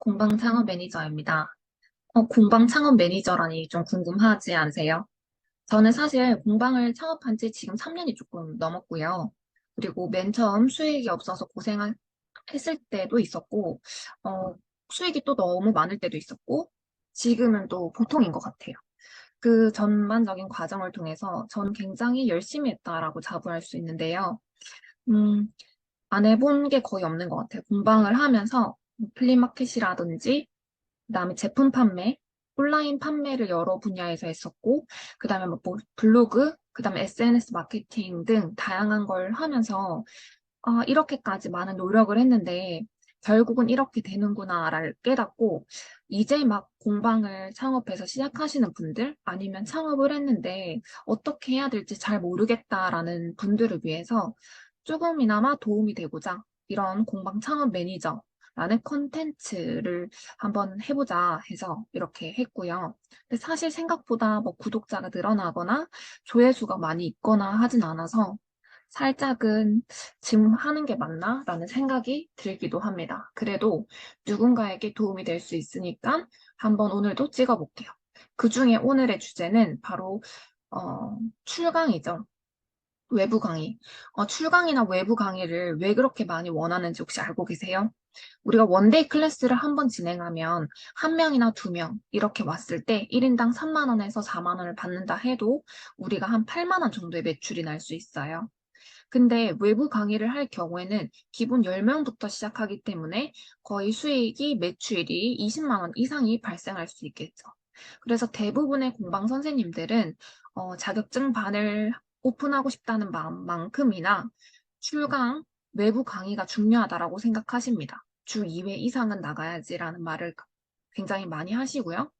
공방 창업 매니저입니다. 공방 창업 매니저라니 좀 궁금하지 않으세요? 저는 사실 공방을 창업한 지 지금 3년이 조금 넘었고요. 그리고 맨 처음 수익이 없어서 고생했을 때도 있었고, 어, 수익이 또 너무 많을 때도 있었고, 지금은 또 보통인 것 같아요. 그 전반적인 과정을 통해서 저는 굉장히 열심히 했다라고 자부할 수 있는데요. 음, 안 해본 게 거의 없는 것 같아요. 공방을 하면서 뭐 플리마켓이라든지 그다음에 제품 판매, 온라인 판매를 여러 분야에서 했었고, 그다음에 뭐 블로그, 그다음에 SNS 마케팅 등 다양한 걸 하면서 이렇게까지 많은 노력을 했는데 결국은 이렇게 되는구나를 깨닫고 이제 막 공방을 창업해서 시작하시는 분들 아니면 창업을 했는데 어떻게 해야 될지 잘 모르겠다라는 분들을 위해서 조금이나마 도움이 되고자 이런 공방 창업 매니저라는 컨텐츠를 한번 해보자 해서 이렇게 했고요. 근데 사실 생각보다 뭐 구독자가 늘어나거나 조회수가 많이 있거나 하진 않아서 살짝은 지금 하는 게 맞나? 라는 생각이 들기도 합니다. 그래도 누군가에게 도움이 될 수 있으니까 한번 오늘도 찍어볼게요. 그 중에 오늘의 주제는 바로 출강이죠. 외부 강의. 출강이나 외부 강의를 왜 그렇게 많이 원하는지 혹시 알고 계세요? 우리가 원데이 클래스를 한 번 진행하면 한 명이나 두 명 이렇게 왔을 때 1인당 3만 원에서 4만 원을 받는다 해도 우리가 한 8만 원 정도의 매출이 날 수 있어요. 근데 외부 강의를 할 경우에는 기본 10명부터 시작하기 때문에 거의 수익이 매출이 20만 원 이상이 발생할 수 있겠죠. 그래서 대부분의 공방 선생님들은 자격증반을 오픈하고 싶다는 마음만큼이나 출강, 외부 강의가 중요하다라고 생각하십니다. 주 2회 이상은 나가야지라는 말을 굉장히 많이 하시고요.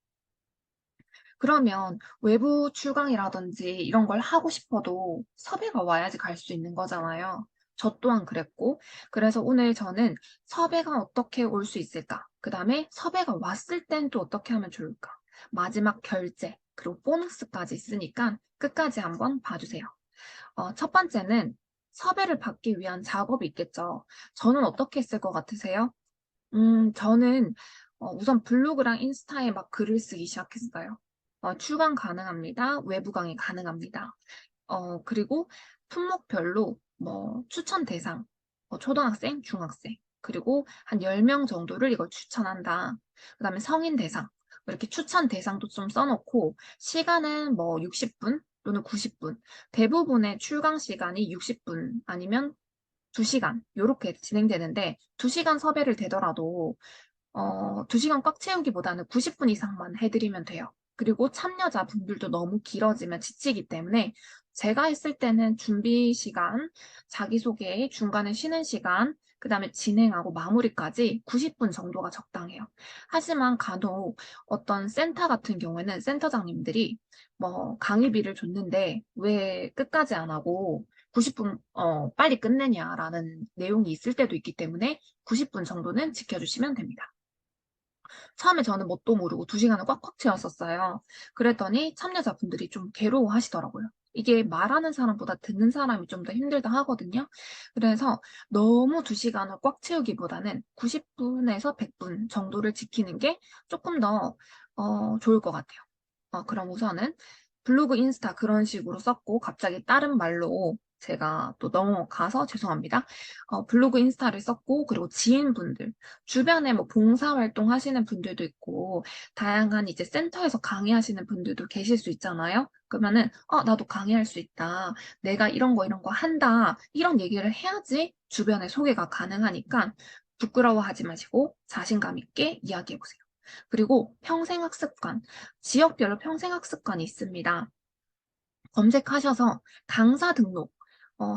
그러면 외부 출강이라든지 이런 걸 하고 싶어도 섭외가 와야지 갈 수 있는 거잖아요. 저 또한 그랬고, 그래서 오늘 저는 섭외가 어떻게 올 수 있을까? 그 다음에 섭외가 왔을 땐 또 어떻게 하면 좋을까? 마지막 결제, 그리고 보너스까지 있으니까 끝까지 한번 봐주세요. 첫 번째는 섭외를 받기 위한 작업이 있겠죠. 저는 어떻게 했을 것 같으세요? 저는 우선 블로그랑 인스타에 막 글을 쓰기 시작했어요. 출강 가능합니다. 외부 강의 가능합니다. 그리고 품목별로 뭐 추천 대상, 초등학생, 중학생, 그리고 한 10명 정도를 이걸 추천한다. 그다음에 성인 대상, 이렇게 추천 대상도 좀 써놓고 시간은 뭐 60분 또는 90분. 대부분의 출강 시간이 60분 아니면 2시간 이렇게 진행되는데 2시간 섭외를 되더라도 2시간 꽉 채우기보다는 90분 이상만 해드리면 돼요. 그리고 참여자분들도 너무 길어지면 지치기 때문에 제가 했을 때는 준비 시간, 자기소개, 중간에 쉬는 시간, 그 다음에 진행하고 마무리까지 90분 정도가 적당해요. 하지만 간혹 어떤 센터 같은 경우에는 센터장님들이 뭐 강의비를 줬는데 왜 끝까지 안 하고 90분 빨리 끝내냐라는 내용이 있을 때도 있기 때문에 90분 정도는 지켜주시면 됩니다. 처음에 저는 뭣도 모르고 2시간을 꽉꽉 채웠었어요. 그랬더니 참여자분들이 좀 괴로워하시더라고요. 이게 말하는 사람보다 듣는 사람이 좀 더 힘들다 하거든요. 그래서 너무 2시간을 꽉 채우기보다는 90분에서 100분 정도를 지키는 게 조금 더 좋을 것 같아요. 그럼 우선은 블로그, 인스타 그런 식으로 썼고 갑자기 다른 말로 제가 또 넘어가서 죄송합니다. 블로그, 인스타를 썼고 그리고 지인분들, 주변에 뭐 봉사활동 하시는 분들도 있고 다양한 이제 센터에서 강의하시는 분들도 계실 수 있잖아요. 그러면은 나도 강의할 수 있다. 내가 이런 거 한다. 이런 얘기를 해야지 주변에 소개가 가능하니까 부끄러워하지 마시고 자신감 있게 이야기해 보세요. 그리고 평생학습관, 지역별로 평생학습관이 있습니다. 검색하셔서 강사 등록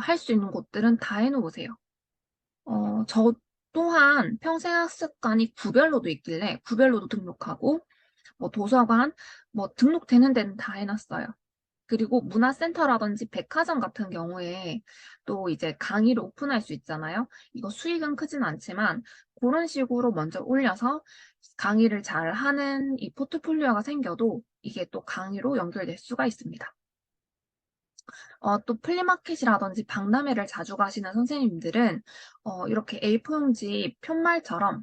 할 수 있는 곳들은 다 해놓으세요. 저 또한 평생학습관이 구별로도 있길래 구별로도 등록하고 뭐 도서관 뭐 등록되는 데는 다 해놨어요. 그리고 문화센터라든지 백화점 같은 경우에 또 이제 강의를 오픈할 수 있잖아요. 이거 수익은 크진 않지만 그런 식으로 먼저 올려서 강의를 잘 하는 이 포트폴리오가 생겨도 이게 또 강의로 연결될 수가 있습니다. 또 플리마켓이라든지 박람회를 자주 가시는 선생님들은 이렇게 A4 용지 편말처럼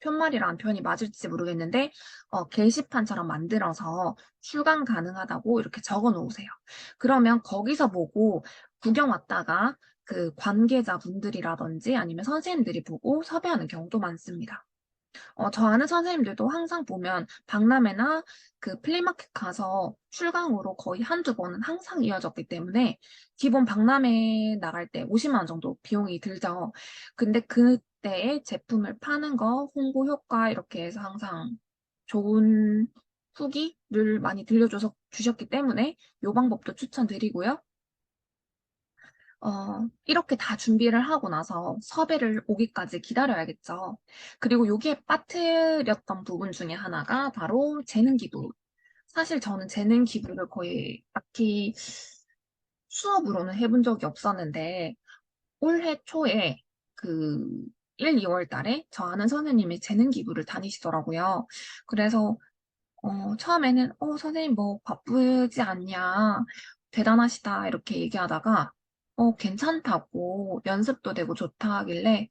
편말이랑 표현이 맞을지 모르겠는데, 게시판처럼 만들어서 출강 가능하다고 이렇게 적어 놓으세요. 그러면 거기서 보고 구경 왔다가 그 관계자분들이라든지 아니면 선생님들이 보고 섭외하는 경우도 많습니다. 저 아는 선생님들도 항상 보면 박람회나 그 플리마켓 가서 출강으로 거의 한두 번은 항상 이어졌기 때문에 기본 박람회 나갈 때 50만 원 정도 비용이 들죠. 근데 그때의 제품을 파는 거, 홍보 효과 이렇게 해서 항상 좋은 후기를 많이 들려줘서 주셨기 때문에 이 방법도 추천드리고요. 이렇게 다 준비를 하고 나서 섭외를 오기까지 기다려야겠죠. 그리고 여기에 빠뜨렸던 부분 중에 하나가 바로 재능 기부. 사실 저는 재능 기부를 거의 딱히 수업으로는 해본 적이 없었는데, 올해 초에 그 1, 2월 달에 저 아는 선생님이 재능 기부를 다니시더라고요. 그래서 처음에는, 선생님 뭐 바쁘지 않냐, 대단하시다, 이렇게 얘기하다가, 괜찮다고, 연습도 되고 좋다 하길래,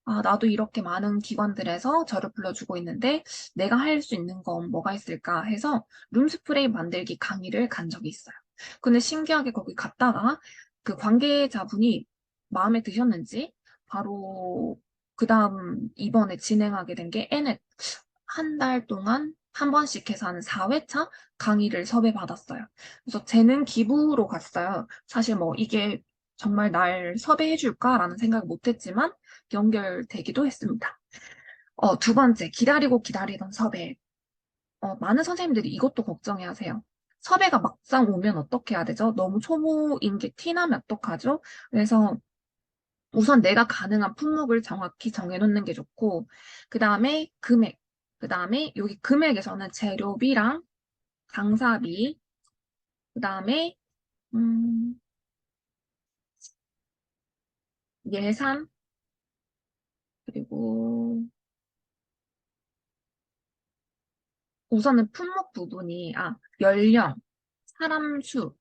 아, 나도 이렇게 많은 기관들에서 저를 불러주고 있는데, 내가 할 수 있는 건 뭐가 있을까 해서, 룸스프레이 만들기 강의를 간 적이 있어요. 근데 신기하게 거기 갔다가, 그 관계자분이 마음에 드셨는지, 바로, 그 다음 이번에 진행하게 된 게 N회, 한 달 동안 한 번씩 해서 한 4회차 강의를 섭외받았어요. 그래서 재능 기부로 갔어요. 사실 뭐 이게 정말 날 섭외해줄까라는 생각을 못했지만 연결되기도 했습니다. 두 번째, 기다리고 기다리던 섭외. 많은 선생님들이 이것도 걱정해 하세요. 섭외가 막상 오면 어떻게 해야 되죠? 너무 초보인 게 티나면 어떡하죠? 그래서 우선 내가 가능한 품목을 정확히 정해놓는 게 좋고, 그 다음에 금액, 그 다음에 여기 금액에서는 재료비랑 강사비, 그 다음에 음, 예산, 그리고 우선은 품목 부분이, 연령, 사람 수,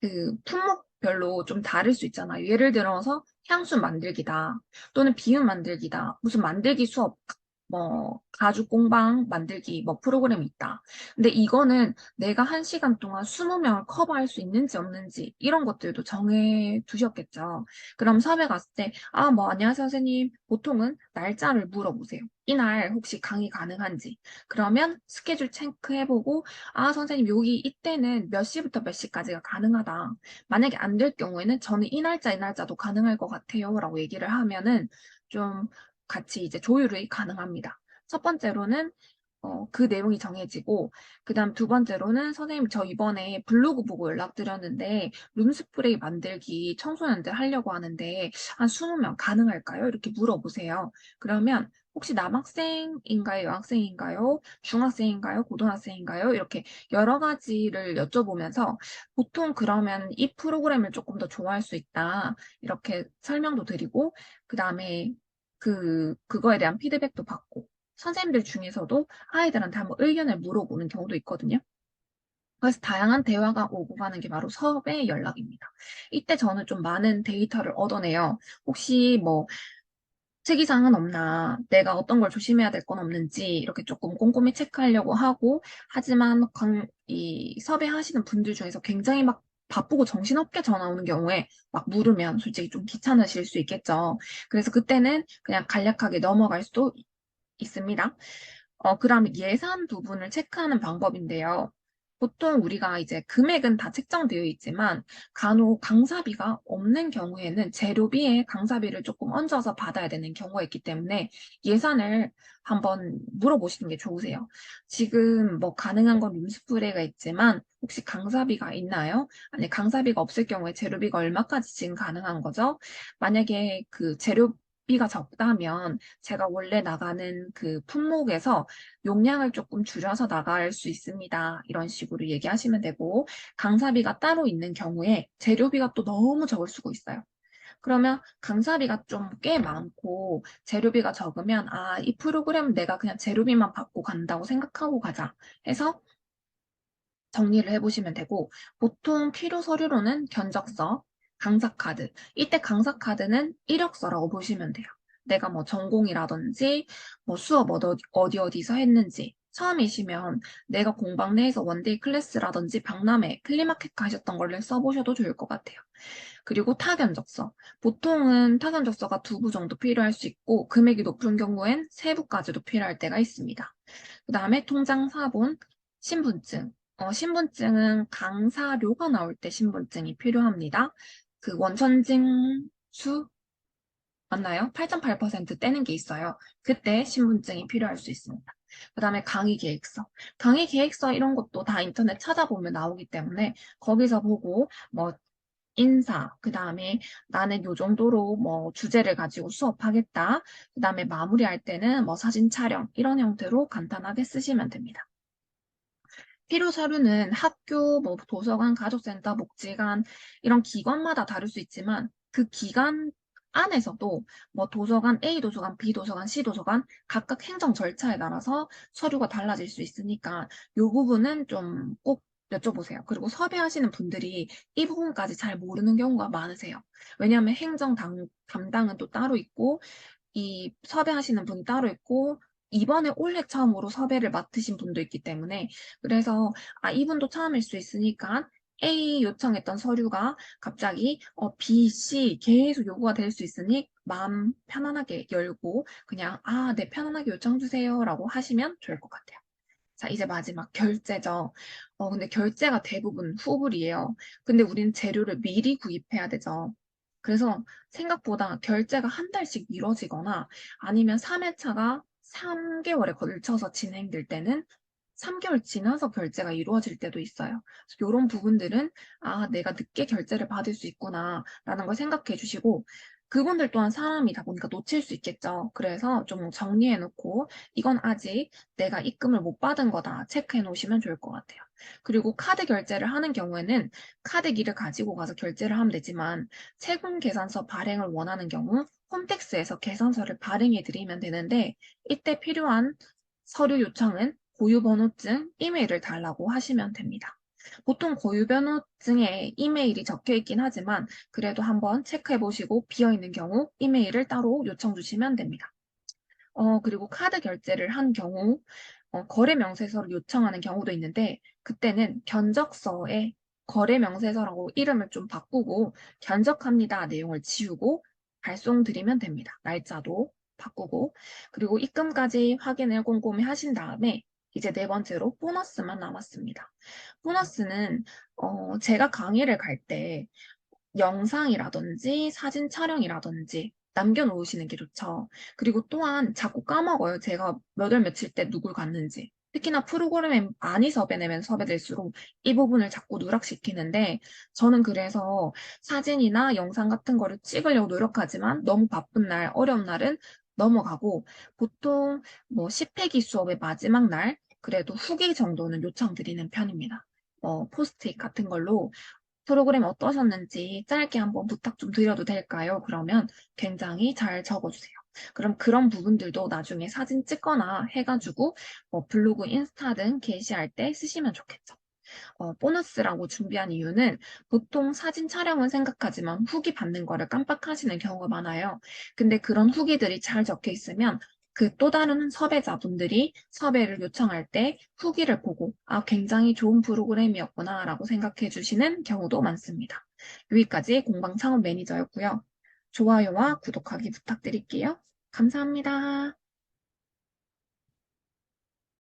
그 품목별로 좀 다를 수 있잖아요. 예를 들어서 향수 만들기다, 또는 비움 만들기다, 무슨 만들기 수업, 뭐 가죽 공방 만들기 뭐 프로그램이 있다. 근데 이거는 내가 한 시간 동안 20명을 커버할 수 있는지 없는지 이런 것들도 정해 두셨겠죠. 그럼 섭외 갔을 때, 뭐 안녕하세요 선생님, 보통은 날짜를 물어보세요. 이날 혹시 강의 가능한지. 그러면 스케줄 체크해보고, 선생님, 여기 이때는 몇 시부터 몇 시까지가 가능하다. 만약에 안 될 경우에는 저는 이 날짜, 이 날짜도 가능할 것 같아요. 라고 얘기를 하면은 좀 같이 이제 조율이 가능합니다. 첫 번째로는 그 내용이 정해지고, 그 다음 두 번째로는 선생님, 저 이번에 블로그 보고 연락드렸는데, 룸스프레이 만들기 청소년들 하려고 하는데, 한 20명 가능할까요? 이렇게 물어보세요. 그러면 혹시 남학생인가요? 여학생인가요? 중학생인가요? 고등학생인가요? 이렇게 여러 가지를 여쭤보면서 보통 그러면 이 프로그램을 조금 더 좋아할 수 있다. 이렇게 설명도 드리고, 그 다음에 그거에 대한 피드백도 받고, 선생님들 중에서도 아이들한테 한번 의견을 물어보는 경우도 있거든요. 그래서 다양한 대화가 오고 가는 게 바로 섭외 연락입니다. 이때 저는 좀 많은 데이터를 얻어내요. 혹시 뭐 특이사항은 없나, 내가 어떤 걸 조심해야 될 건 없는지 이렇게 조금 꼼꼼히 체크하려고 하고, 하지만 이 섭외하시는 분들 중에서 굉장히 막 바쁘고 정신없게 전화 오는 경우에 막 물으면 솔직히 좀 귀찮으실 수 있겠죠. 그래서 그때는 그냥 간략하게 넘어갈 수도 있습니다. 그다음에 예산 부분을 체크하는 방법인데요. 보통 우리가 이제 금액은 다 책정되어 있지만 간혹 강사비가 없는 경우에는 재료비에 강사비를 조금 얹어서 받아야 되는 경우가 있기 때문에 예산을 한번 물어보시는 게 좋으세요. 지금 뭐 가능한 건 룸스프레이가 있지만 혹시 강사비가 있나요? 아니 강사비가 없을 경우에 재료비가 얼마까지 지금 가능한 거죠? 만약에 그 재료비가 적다면 제가 원래 나가는 그 품목에서 용량을 조금 줄여서 나갈 수 있습니다. 이런 식으로 얘기하시면 되고, 강사비가 따로 있는 경우에 재료비가 또 너무 적을 수가 있어요. 그러면 강사비가 좀 꽤 많고 재료비가 적으면 이 프로그램 내가 그냥 재료비만 받고 간다고 생각하고 가자 해서 정리를 해보시면 되고, 보통 필요 서류로는 견적서, 강사카드. 이때 강사카드는 이력서라고 보시면 돼요. 내가 뭐 전공이라든지 뭐 수업 어디서 했는지, 처음이시면 내가 공방 내에서 원데이 클래스라든지 박람회, 플리마켓 가셨던 거를 써보셔도 좋을 것 같아요. 그리고 타견적서. 보통은 타견적서가 2부 정도 필요할 수 있고, 금액이 높은 경우엔 3부까지도 필요할 때가 있습니다. 그 다음에 통장 사본, 신분증. 신분증은 강사료가 나올 때 신분증이 필요합니다. 그 원천징수 맞나요? 8.8% 떼는 게 있어요. 그때 신분증이 필요할 수 있습니다. 그 다음에 강의 계획서. 강의 계획서 이런 것도 다 인터넷 찾아보면 나오기 때문에 거기서 보고 뭐 인사, 그 다음에 나는 요 정도로 뭐 주제를 가지고 수업하겠다. 그 다음에 마무리할 때는 뭐 사진 촬영 이런 형태로 간단하게 쓰시면 됩니다. 필요 서류는 학교, 뭐 도서관, 가족센터, 복지관 이런 기관마다 다를 수 있지만 그 기관 안에서도 뭐 도서관 A 도서관, B 도서관, C 도서관 각각 행정 절차에 따라서 서류가 달라질 수 있으니까 이 부분은 좀 꼭 여쭤보세요. 그리고 섭외하시는 분들이 이 부분까지 잘 모르는 경우가 많으세요. 왜냐하면 담당은 또 따로 있고 이 섭외하시는 분이 따로 있고 이번에 올해 처음으로 섭외를 맡으신 분도 있기 때문에 그래서 이분도 처음일 수 있으니까 A 요청했던 서류가 갑자기 B, C 계속 요구가 될 수 있으니 마음 편안하게 열고 그냥 네, 편안하게 요청 주세요라고 하시면 좋을 것 같아요. 자, 이제 마지막 결제죠. 근데 결제가 대부분 후불이에요. 근데 우리는 재료를 미리 구입해야 되죠. 그래서 생각보다 결제가 한 달씩 미뤄지거나 아니면 3회차가 3개월에 걸쳐서 진행될 때는 3개월 지나서 결제가 이루어질 때도 있어요. 이런 부분들은 내가 늦게 결제를 받을 수 있구나라는 걸 생각해 주시고 그분들 또한 사람이다 보니까 놓칠 수 있겠죠. 그래서 좀 정리해 놓고 이건 아직 내가 입금을 못 받은 거다 체크해 놓으시면 좋을 것 같아요. 그리고 카드 결제를 하는 경우에는 카드기를 가지고 가서 결제를 하면 되지만 세금 계산서 발행을 원하는 경우 홈택스에서 계산서를 발행해 드리면 되는데 이때 필요한 서류 요청은 고유번호증, 이메일을 달라고 하시면 됩니다. 보통 고유번호증에 이메일이 적혀 있긴 하지만 그래도 한번 체크해 보시고 비어 있는 경우 이메일을 따로 요청 주시면 됩니다. 그리고 카드 결제를 한 경우 거래 명세서를 요청하는 경우도 있는데 그때는 견적서에 거래 명세서라고 이름을 좀 바꾸고 견적합니다 내용을 지우고 발송 드리면 됩니다. 날짜도 바꾸고 그리고 입금까지 확인을 꼼꼼히 하신 다음에 이제 네 번째로 보너스만 남았습니다. 보너스는 제가 강의를 갈 때 영상이라든지 사진 촬영이라든지 남겨놓으시는 게 좋죠. 그리고 또한 자꾸 까먹어요. 제가 몇 월 며칠 때 누굴 갔는지. 특히나 프로그램에 많이 섭외되면 섭외될수록 이 부분을 자꾸 누락시키는데 저는 그래서 사진이나 영상 같은 거를 찍으려고 노력하지만 너무 바쁜 날, 어려운 날은 넘어가고 보통 뭐 10회기 수업의 마지막 날 그래도 후기 정도는 요청드리는 편입니다. 포스트잇 같은 걸로 프로그램 어떠셨는지 짧게 한번 부탁 좀 드려도 될까요? 그러면 굉장히 잘 적어주세요. 그럼 그런 부분들도 나중에 사진 찍거나 해가지고 블로그, 인스타 등 게시할 때 쓰시면 좋겠죠. 보너스라고 준비한 이유는 보통 사진 촬영은 생각하지만 후기 받는 거를 깜빡하시는 경우가 많아요. 근데 그런 후기들이 잘 적혀 있으면 그 또 다른 섭외자분들이 섭외를 요청할 때 후기를 보고 굉장히 좋은 프로그램이었구나 라고 생각해 주시는 경우도 많습니다. 여기까지 공방 창업 매니저였고요. 좋아요와 구독하기 부탁드릴게요. 감사합니다.